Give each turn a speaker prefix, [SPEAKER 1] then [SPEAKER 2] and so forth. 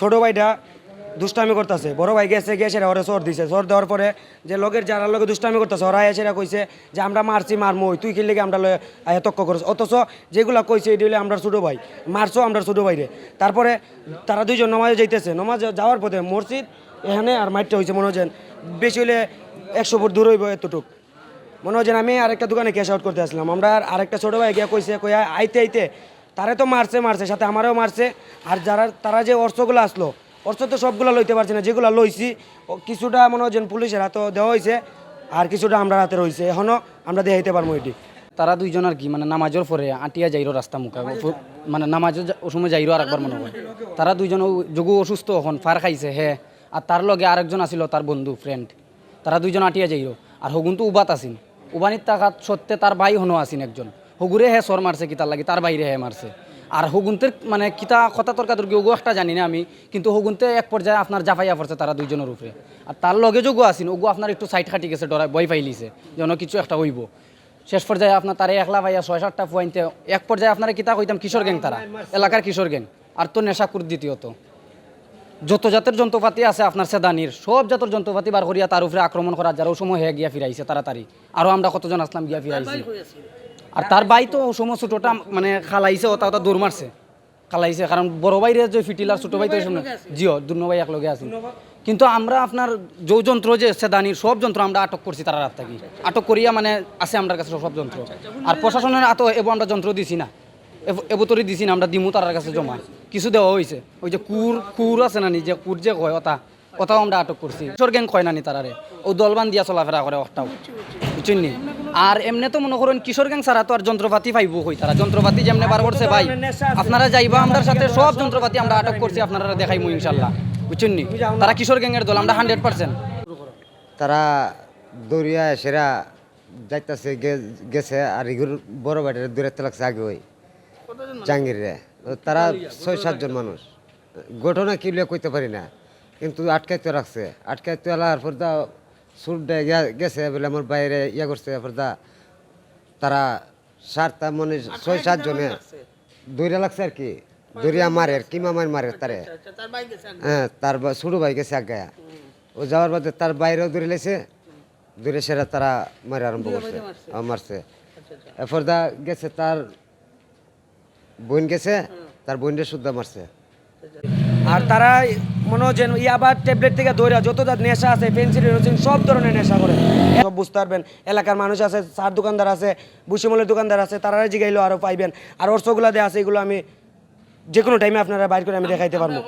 [SPEAKER 1] ছোটো ভাইটা দুষ্টামি করতেছে, বড় ভাই গেছে সেটা ওরা চোর দিছে, চোর দেওয়ার পরে যে লোকের যারা লোকে দুষ্টামি করতেছে ওরা সেটা কইছে যে আমরা মারছি মারমো তুই কি লেগে আমরা তক্ক করছ, অথচ যেগুলা কইছে এটি হলে আমরা ছোটো ভাই মারছো আমরা ছোটো ভাইরে। তারপরে তারা দুইজন নমাজে যাইতেছে, নমাজ যাওয়ার পথে মসজিদ এখানে আর মাইটটা হয়েছে মনে হয় বেশি হলে 100 ফুট দূর হইব এতটুক। মনে হয় আমি আরেকটা দোকানে ক্যাশ আউট করতে আসলাম, আমরা আরেকটা ছোটো ভাই গিয়া কইছে কইয়া আইতে তারে তো মারছে সাথে আমারও মারছে। আর তারা যে অর্থগুলো আসলো অর্থ তো সবগুলো লইতে পারছি না, যেগুলো লইছি কিছুটা মনে হয় পুলিশের হাতে দেওয়া হয়েছে আর কিছুটা আমরা হাতে রয়েছে, এখনও আমরা দেখাইতে পারবো এটি।
[SPEAKER 2] তারা দুইজন আর কি মানে নামাজের পরে আটিয়া যাইরো রাস্তা মুখে, মানে নামাজের সময় যাইরো আর একবার মনে হয় তারা দুইজন যোগু অসুস্থ এখন ফার খাইছে আর তার লগে আরেকজন আসিল তার বন্ধু ফ্রেন্ড, তারা দুইজন আটিয়া যাইরো। আর হগুন তো উবাত আসিন, উবানির টাকাত সত্ত্বে তার ভাই হনো আসিন একজন, হগুরে সর মারছে কিতার লাগি তার বাইরে মারছে। আর হগুনতের মানে কিতা কথা তর্কাতর্কি ওগু একটা জানি না আমি, কিন্তু হগুনতে এক পর্যায়ে আপনার জাফাইয়া পড়ছে তারা দুইজনের উপরে। আর তার লগে যোগু আসিন ওগু আপনার একটু সাইড খাটি গেছে, ডরাই ভয় পাইলিছে যেন কিছু একটা হইব। শেষ পর্যায়ে আপনার তারা একলা ভাইয়া 6-7টা ফুয়াইনতে এক পর্যায়ে আপনারা কিতা কইতাম কিশোর গ্যাং, তারা এলাকার কিশোর গ্যাং। আর তো নেশাকুর দ্বিতীয়ত যত জাতের যন্ত্রপাতি আছে আপনার সেদানির সব জাতের যন্ত্রপাতি বার করিয়া তার উপরে আক্রমণ করার যারা সময় হয়ে গিয়া ফিরাইছে তাড়াতাড়ি। আরও আমরা কতজন আসলাম গিয়া ফিরাইছি। আর তার ভাই তো সময় ছোটোটা মানে খালাইছে ওটা দৌড় মারছে খালাইছে, কারণ বড় ভাইরে যে ফিটিলার ছোটো ভাই তো জিও দুনো ভাই একলগে আছে। কিন্তু আমরা আপনার যে যন্ত্র যে সেদানির সব যন্ত্র আমরা আটক করছি তারা রাত থাকি, আটক করিয়া মানে আছে আমার কাছে সব যন্ত্র। আর প্রশাসনের আমরা যন্ত্র দিছি না, এবতরি দিছি না, আমরা দিমু তার কাছে জমা কিছু দেওয়া হয়েছে। ওই যে কুর আছে না যে কুর যে কয় ওটাও আমরা আটক করছি। কিশোর গ্যাং কয় নানি তারারে ও দলবান দিয়া চলাফেরা করে ওটাও বুঝছেন নি। আর এমনি তো মনে করেন কিশোর গ্যাং ছাড়া তো আর যন্ত্রপাতি পাইব কই, তারা যন্ত্রপাতি যেমনি বার করছে ভাই আপনারা যাইবা আমাদের সাথে সব যন্ত্রপাতি আমরা আটক করছি, আপনারা দেখাইমু ইনশাল্লাহ বুঝছেন নি। তারা কিশোর গ্যাংয়ের দল, আমরা 100%।
[SPEAKER 3] তারা দৌড়িয়া সেরা যাইতেছে গেছে আর এগুর বড় বাড়ির দূরে লাগছে আগে ওই জাহাঙ্গীরে, তারা 6-7 জন মানুষ। ঘটনা কি কইতে পারি না, কিন্তু আটকাইতে রাখছে, আটকাইতে এলার পর দা সুর গেছে বলে আমার বাইরে করছে। এরপর দা তারা 7টা মানে 6-7 জনে দৌড়া লাগছে আর কি, দৌড়িয়া মারে কি মারে তারে। হ্যাঁ তার ছোটো ভাই গেছে আগায়া, ও যাওয়ার বাদে তার বাইরেও দৌড়ে লেছে, দৌড়ে সেরা তারা মারে আরম্ভ করছে মারছে। এরপর দা গেছে তার বোন গেছে, তার বোনরে শুদ্ধা মারছে।
[SPEAKER 1] আর তারা মনে হয় ইয়াবার ট্যাবলেট থেকে দৌড়া যত নেশা আছে পেন্সিল সব ধরনের নেশা করে সব বুঝতে পারবেন। এলাকার মানুষ আছে, চার দোকানদার আছে, বুসিমলের দোকানদার আছে, তারা জিগাইলেও আরও পাইবেন। আর অর্থগুলা দেওয়া আছে এগুলো আমি যে কোনো টাইমে আপনারা বাইর করে আমি দেখাইতে পারবো।